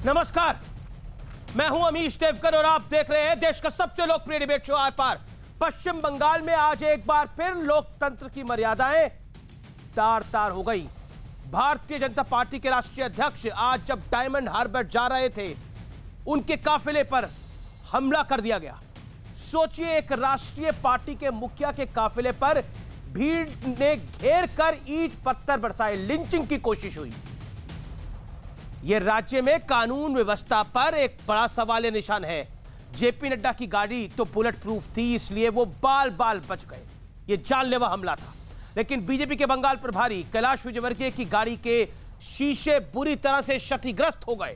नमस्कार, मैं हूं अमीश देवकर और आप देख रहे हैं देश का सबसे लोकप्रिय डिबेट शो आर पार। पश्चिम बंगाल में आज एक बार फिर लोकतंत्र की मर्यादाएं तार तार हो गई। भारतीय जनता पार्टी के राष्ट्रीय अध्यक्ष आज जब डायमंड हार्बर जा रहे थे, उनके काफिले पर हमला कर दिया गया। सोचिए, एक राष्ट्रीय पार्टी के मुखिया के काफिले पर भीड़ ने घेर कर ईंट पत्थर बरसाए, लिंचिंग की कोशिश हुई। यह राज्य में कानून व्यवस्था पर एक बड़ा सवाल निशान है। जेपी नड्डा की गाड़ी तो बुलेट प्रूफ थी, इसलिए वो बाल बाल बच गए। यह जानलेवा हमला था। लेकिन बीजेपी के बंगाल प्रभारी कैलाश विजयवर्गीय की गाड़ी के शीशे बुरी तरह से क्षतिग्रस्त हो गए।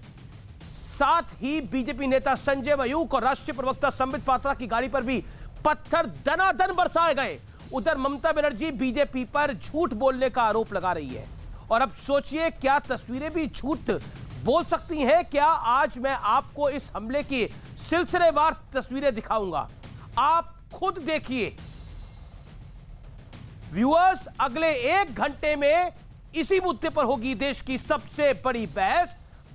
साथ ही बीजेपी नेता संजय मयूख और राष्ट्रीय प्रवक्ता संबित पात्रा की गाड़ी पर भी पत्थर दनादन बरसाए गए। उधर ममता बनर्जी बीजेपी पर झूठ बोलने का आरोप लगा रही है। और अब सोचिए, क्या तस्वीरें भी झूठ बोल सकती हैं? क्या आज मैं आपको इस हमले की सिलसिलेवार तस्वीरें दिखाऊंगा, आप खुद देखिए। व्यूअर्स, अगले 1 घंटे में इसी मुद्दे पर होगी देश की सबसे बड़ी बहस।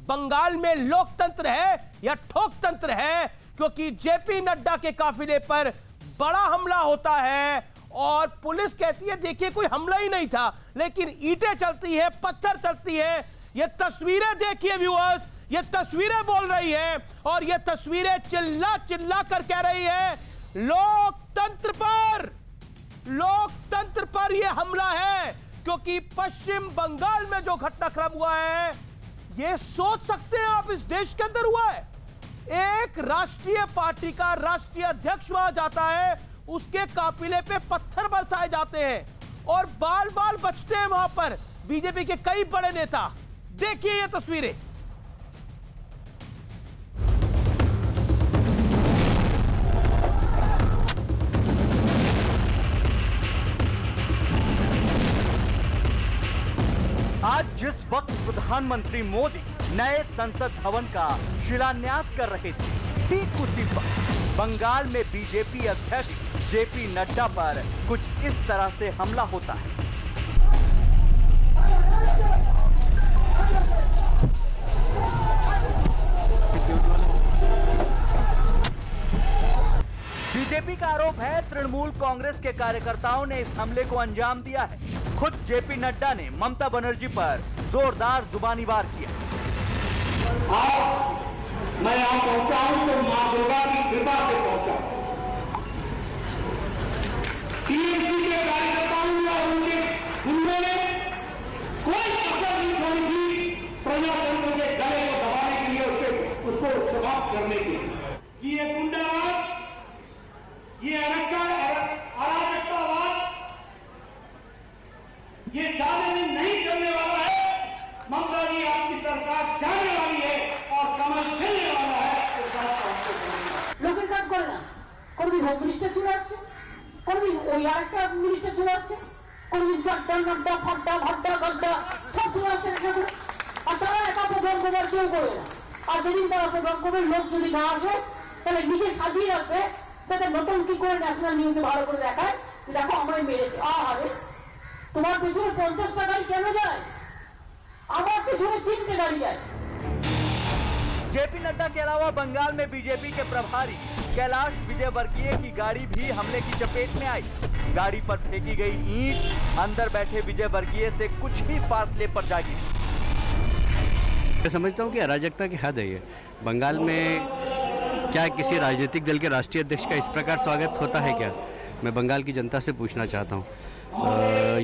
बंगाल में लोकतंत्र है या ठोकतंत्र है? क्योंकि जेपी नड्डा के काफिले पर बड़ा हमला होता है और पुलिस कहती है देखिए कोई हमला ही नहीं था, लेकिन ईंटें चलती है, पत्थर चलती है। ये तस्वीरें देखिए व्यूअर्स, ये तस्वीरें बोल रही है और ये तस्वीरें चिल्ला चिल्ला कर कह रही है लोकतंत्र पर यह हमला है। क्योंकि पश्चिम बंगाल में जो घटनाक्रम हुआ है, ये सोच सकते हैं आप, इस देश के अंदर हुआ है। एक राष्ट्रीय पार्टी का राष्ट्रीय अध्यक्ष वहां जाता है, उसके काफिले पे पत्थर बरसाए जाते हैं और बाल बाल बचते हैं वहां पर बीजेपी के कई बड़े नेता। देखिए ये तस्वीरें। आज जिस वक्त प्रधानमंत्री मोदी नए संसद भवन का शिलान्यास कर रहे थे, ठीक उसी वक्त बंगाल में बीजेपी अध्यक्ष जेपी नड्डा पर कुछ इस तरह से हमला होता है। बीजेपी का आरोप है तृणमूल कांग्रेस के कार्यकर्ताओं ने इस हमले को अंजाम दिया है। खुद जेपी नड्डा ने ममता बनर्जी पर जोरदार जुबानी वार किया। आज मैं यहाँ पहुंचा हूं तो मां दुर्गा की कृपा से पहुंचा। टीएमसी के कार्यकर्ताओं या उन्होंने कोई कसर नहीं छोड़ी थी प्रजातंत्र के गले को दबाने के लिए, उसको समाप्त करने के लिए। ये गुंडाराज, ये अराजकतावाद ये ज्यादा दिन नहीं चलने वाला है। ममता जी, आपकी सरकार जाने वाली है और कमल खेलने वाला है। লোকের কাজ করে না, কোনদিন হোম মিনিস্টার চলে আসছে, কোনদিন ওই আরেকটা মিনিস্টার চলে আসছে, কোনদিন চারটা নড্ডা ফাড্ডা ভাড্ডা গড্ডা সব চলে আসছে এখানে। আর তারা একা প্রোগ্রাম করবার কেউ করে না। আর যেদিন তারা প্রোগ্রাম করবে, লোক যদি না আসে তাহলে নিজে সাজিয়ে রাখবে, যাতে নতুন কি করে ন্যাশনাল নিউজে ভালো করে দেখায় দেখো আমরাই মেরেছি। আরে তোমার পেছনে 50টা গাড়ি কেন যায়? আমার পেছনে 3টে গাড়ি যায়। जेपी नड्डा के अलावा बंगाल में बीजेपी के प्रभारी कैलाश विजयवर्गीय की गाड़ी भी हमले की चपेट में आई। गाड़ी पर फेंकी गई ईंट अंदर बैठे विजयवर्गीय से कुछ ही फासले पर जा गिरी। मैं समझता हूँ कि अराजकता की हद है ये। बंगाल में क्या किसी राजनीतिक दल के राष्ट्रीय अध्यक्ष का इस प्रकार स्वागत होता है क्या? मैं बंगाल की जनता से पूछना चाहता हूँ।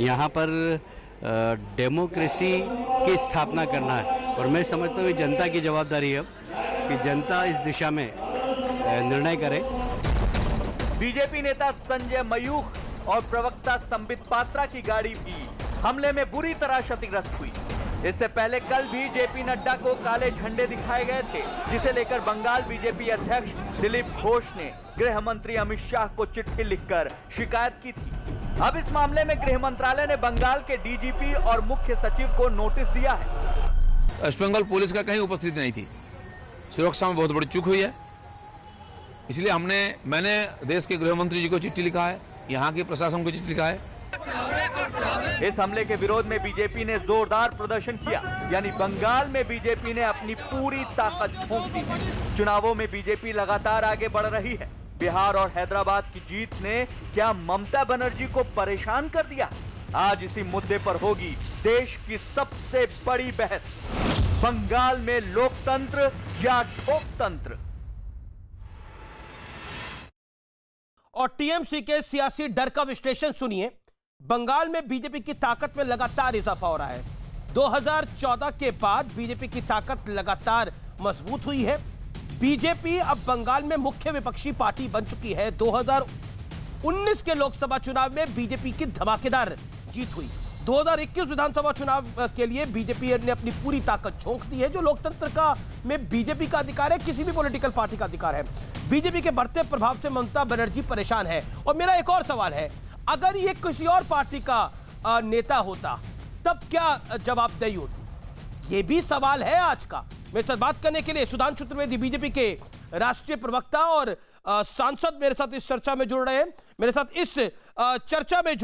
यहाँ पर डेमोक्रेसी की स्थापना करना है और मैं समझता हूँ जनता की जवाबदारी है कि जनता इस दिशा में निर्णय करे। बीजेपी नेता संजय मयूख और प्रवक्ता संबित पात्रा की गाड़ी भी हमले में बुरी तरह क्षतिग्रस्त हुई। इससे पहले कल भी जेपी नड्डा को काले झंडे दिखाए गए थे, जिसे लेकर बंगाल बीजेपी अध्यक्ष दिलीप घोष ने गृह मंत्री अमित शाह को चिट्ठी लिखकर शिकायत की थी। अब इस मामले में गृह मंत्रालय ने बंगाल के डीजीपी और मुख्य सचिव को नोटिस दिया है। वेस्ट बंगाल पुलिस का कहीं उपस्थिति नहीं थी। सुरक्षा में बहुत बड़ी चूक हुई है, इसलिए मैंने देश के गृह मंत्री जी को चिट्ठी लिखा है, यहाँ के प्रशासन को चिट्ठी लिखा है इस हमले के विरोध में बीजेपी ने जोरदार प्रदर्शन किया, यानी बंगाल में बीजेपी ने अपनी पूरी ताकत झोंक दी है। चुनावों में बीजेपी लगातार आगे बढ़ रही है। बिहार और हैदराबाद की जीत ने क्या ममता बनर्जी को परेशान कर दिया? आज इसी मुद्दे पर होगी देश की सबसे बड़ी बहस। बंगाल में लोकतंत्र या ठोकतंत्र? और टीएमसी के सियासी डर का विश्लेषण सुनिए। बंगाल में बीजेपी की ताकत में लगातार इजाफा हो रहा है। 2014 के बाद बीजेपी की ताकत लगातार मजबूत हुई है। बीजेपी अब बंगाल में मुख्य विपक्षी पार्टी बन चुकी है। 2019 के लोकसभा चुनाव में बीजेपी की धमाकेदार जीत हुई। 2021 विधानसभा चुनाव के लिए बीजेपी ने अपनी पूरी ताकत झोंक दी है। जो लोकतंत्र का में बीजेपी का अधिकार है, किसी भी पॉलिटिकल पार्टी का अधिकार है। बीजेपी के बढ़ते प्रभाव से ममता बनर्जी परेशान है। और मेरा एक और सवाल है, अगर ये किसी और पार्टी का नेता होता तब क्या जवाबदेही होती? ये भी सवाल है आज का। मेरे साथ बात करने के लिए सुधांशु त्रिवेदी, बीजेपी के राष्ट्रीय प्रवक्ता और सांसद, मेरे साथ इस चर्चा में जुड़ रहे हैं। मेरे साथ इस चर्चा में